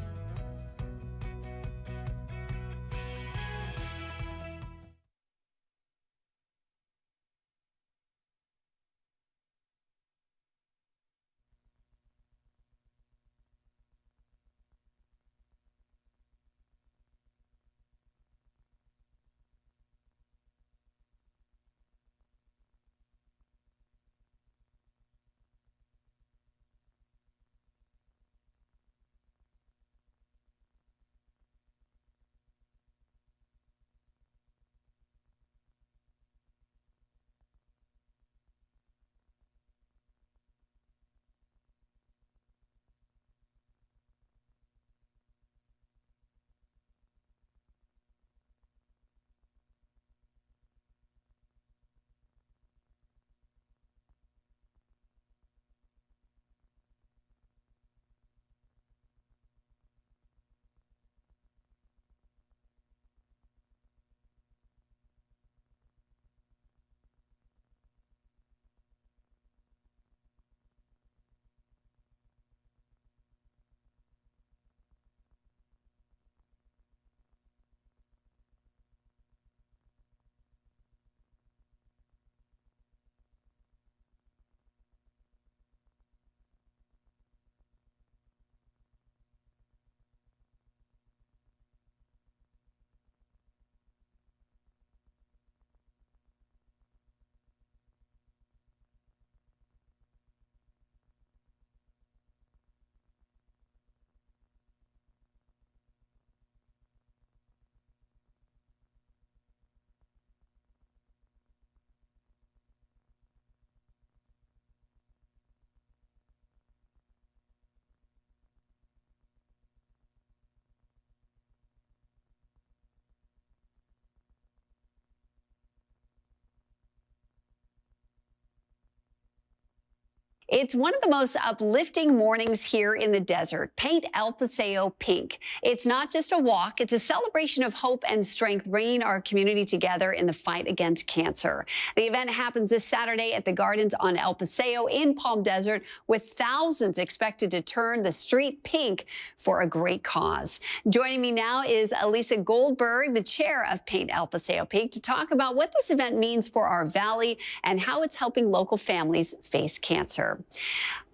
It's one of the most uplifting mornings here in the desert. Paint El Paseo pink. It's not just a walk, it's a celebration of hope and strength, bringing our community together in the fight against cancer. The event happens this Saturday at the Gardens on El Paseo in Palm Desert, with thousands expected to turn the street pink for a great cause. Joining me now is Elisa Goldberg, the chair of Paint El Paseo Pink, to talk about what this event means for our valley and how it's helping local families face cancer.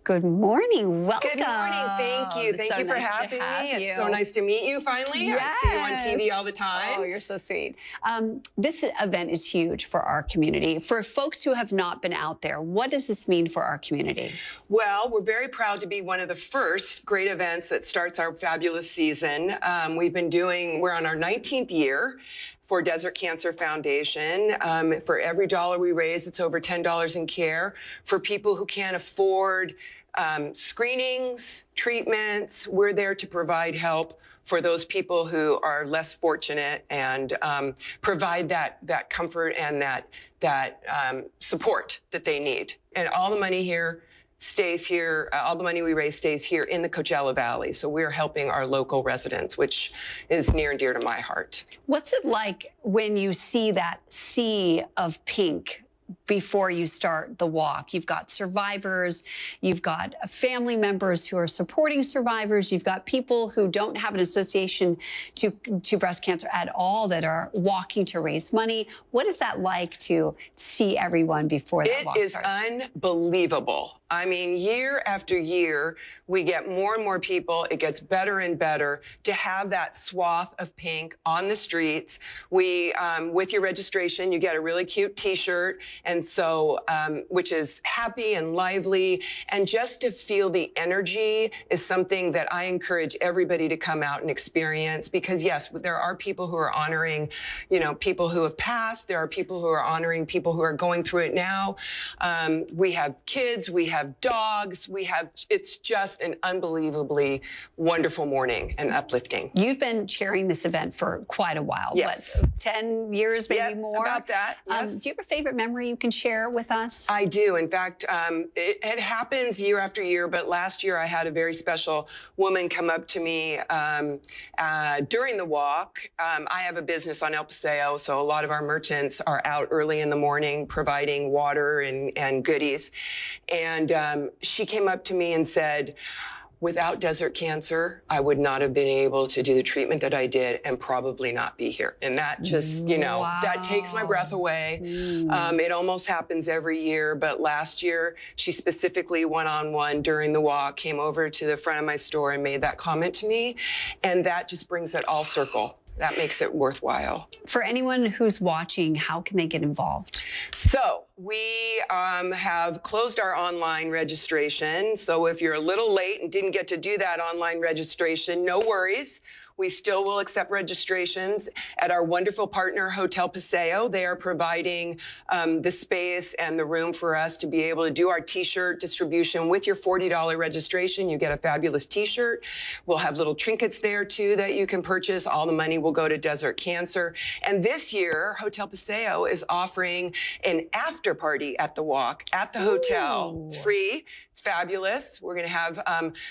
Good morning. Welcome. Good morning. Thank you. Thank you for having me. It's so nice to meet you finally. Yes. I see you on TV all the time. Oh, you're so sweet. This event is huge for our community. For folks who have not been out there, what does this mean for our community? Well, we're very proud to be one of the first great events that starts our fabulous season. We're on our 19th year for Desert Cancer Foundation. For every dollar we raise, it's over $10 in care for people who can't afford screenings, treatments. We're there to provide help for those people who are less fortunate and provide that comfort and that support that they need. And all the money here stays here, all the money we raise stays here in the Coachella Valley. So we're helping our local residents, which is near and dear to my heart. What's it like when you see that sea of pink before you start the walk? You've got survivors, you've got family members who are supporting survivors, you've got people who don't have an association to breast cancer at all that are walking to raise money. What is that like to see everyone before that walk starts? It is unbelievable. I mean, year after year, we get more and more people. It gets better and better to have that swath of pink on the streets. We, with your registration, you get a really cute T-shirt, and so, which is happy and lively, and just to feel the energy is something that I encourage everybody to come out and experience. Because yes, there are people who are honoring, people who have passed. There are people who are honoring people who are going through it now. We have kids. We have dogs. It's just an unbelievably wonderful morning and uplifting. You've been chairing this event for quite a while. Yes. What, 10 years, maybe more? About that, yes. Do you have a favorite memory you can can share with us? I do. In fact, it happens year after year, but last year I had a very special woman come up to me during the walk. I have a business on El Paseo, so a lot of our merchants are out early in the morning providing water and goodies. And she came up to me and said, without desert cancer, I would not have been able to do the treatment that I did and probably not be here. And that just, that takes my breath away. It almost happens every year, but last year she specifically one-on-one during the walk came over to the front of my store and made that comment to me. And that just brings it all circle. That makes it worthwhile. For anyone who's watching, how can they get involved? So we have closed our online registration. So if you're a little late and didn't get to do that online registration, no worries. We still will accept registrations at our wonderful partner, Hotel Paseo. They are providing the space and the room for us to be able to do our t-shirt distribution. With your $40 registration, you get a fabulous t-shirt. We'll have little trinkets there too that you can purchase. All the money will go to Desert Cancer. And this year, Hotel Paseo is offering an after party at the walk at the hotel. It's free. It's fabulous. We're going to have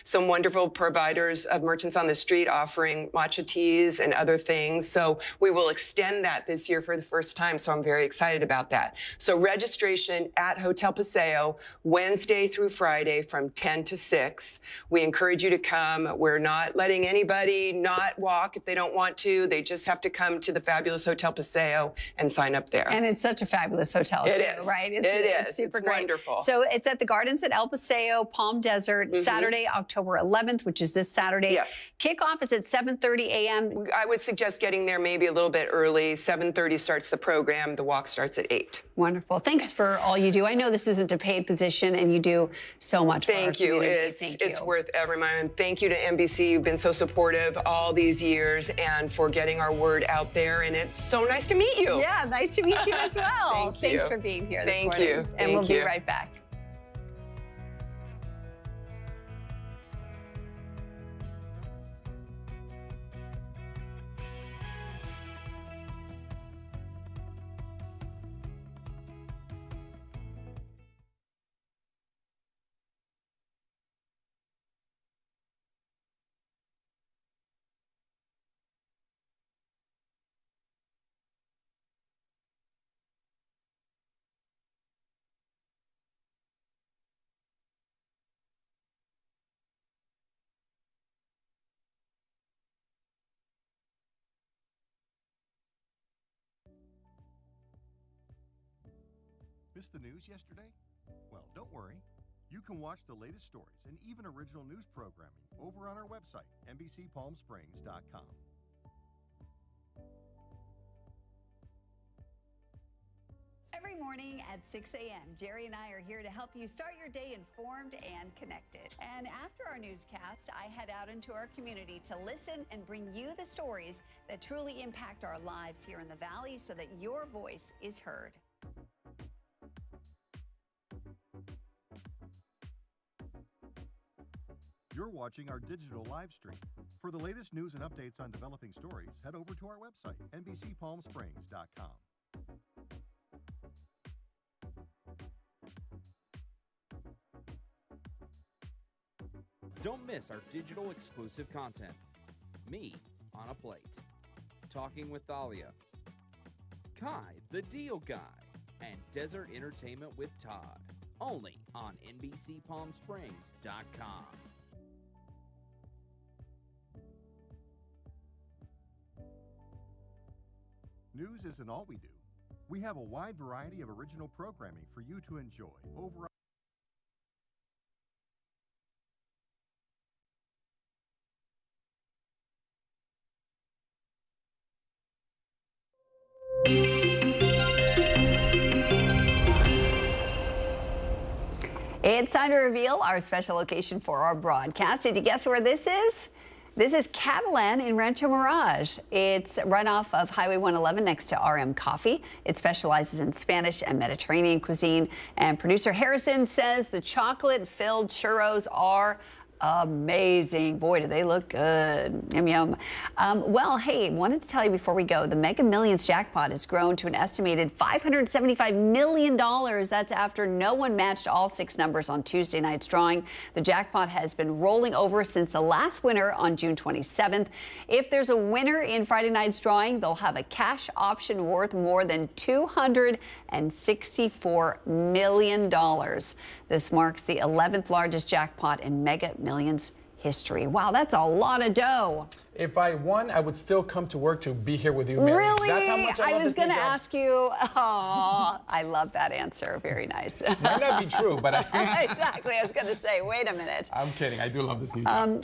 some wonderful providers of merchants on the street offering matcha teas and other things. So we will extend that this year for the first time. So I'm very excited about that. So registration at Hotel Paseo, Wednesday through Friday from 10 to 6. We encourage you to come. We're not letting anybody not walk if they don't want to. They just have to come to the fabulous Hotel Paseo and sign up there. And it's such a fabulous hotel, too, right? It's super it's great. Wonderful. So it's at the Gardens at El Paseo, Palm Desert, Saturday, October 11th, which is this Saturday. Yes. Kickoff is at 7:30 a.m. I would suggest getting there maybe a little bit early. 7:30 starts the program. The walk starts at 8. Wonderful. Thanks for all you do. I know this isn't a paid position, and you do so much for our community. It's worth every mile. And thank you to NBC. You've been so supportive all these years and for getting our word out there. And it's so nice to meet you. Yeah, nice to meet you as well. Thank Thanks you. for being here this Thank morning. you. And Thank we'll be you. right back. Missed the news yesterday? Well, don't worry. You can watch the latest stories and even original news programming over on our website, NBCPalmSprings.com. Every morning at 6 a.m., Jerry and I are here to help you start your day informed and connected. And after our newscast, I head out into our community to listen and bring you the stories that truly impact our lives here in the Valley so that your voice is heard. You're watching our digital live stream. For the latest news and updates on developing stories, head over to our website, NBCPalmSprings.com. Don't miss our digital exclusive content. Me on a Plate. Talking with Thalia. Kai, the Deal Guy. And Desert Entertainment with Todd. Only on NBCPalmSprings.com. News isn't all we do. We have a wide variety of original programming for you to enjoy over It's time to reveal our special location for our broadcast. Did you guess where this is? This is Catalan in Rancho Mirage. It's right off of Highway 111 next to RM Coffee. It specializes in Spanish and Mediterranean cuisine. And producer Harrison says the chocolate-filled churros are Amazing. Boy, do they look good. Yum, yum. Well, hey, wanted to tell you before we go, the Mega Millions jackpot has grown to an estimated $575 million. That's after no one matched all 6 numbers on Tuesday night's drawing. The jackpot has been rolling over since the last winner on June 27th. If there's a winner in Friday night's drawing, they'll have a cash option worth more than $264 million. This marks the 11th largest jackpot in Mega Millions history. Wow, that's a lot of dough. If I won, I would still come to work to be here with you, Mary. Really? That's how much I love was this new going to job. ask you. Oh, I love that answer. Very nice. Might not be true, but exactly. I was going to say, wait a minute. I'm kidding. I do love this new job.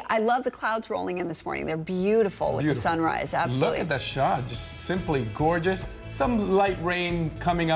I love the clouds rolling in this morning. They're beautiful with the sunrise. Absolutely. Look at that shot. Just simply gorgeous. Some light rain coming up.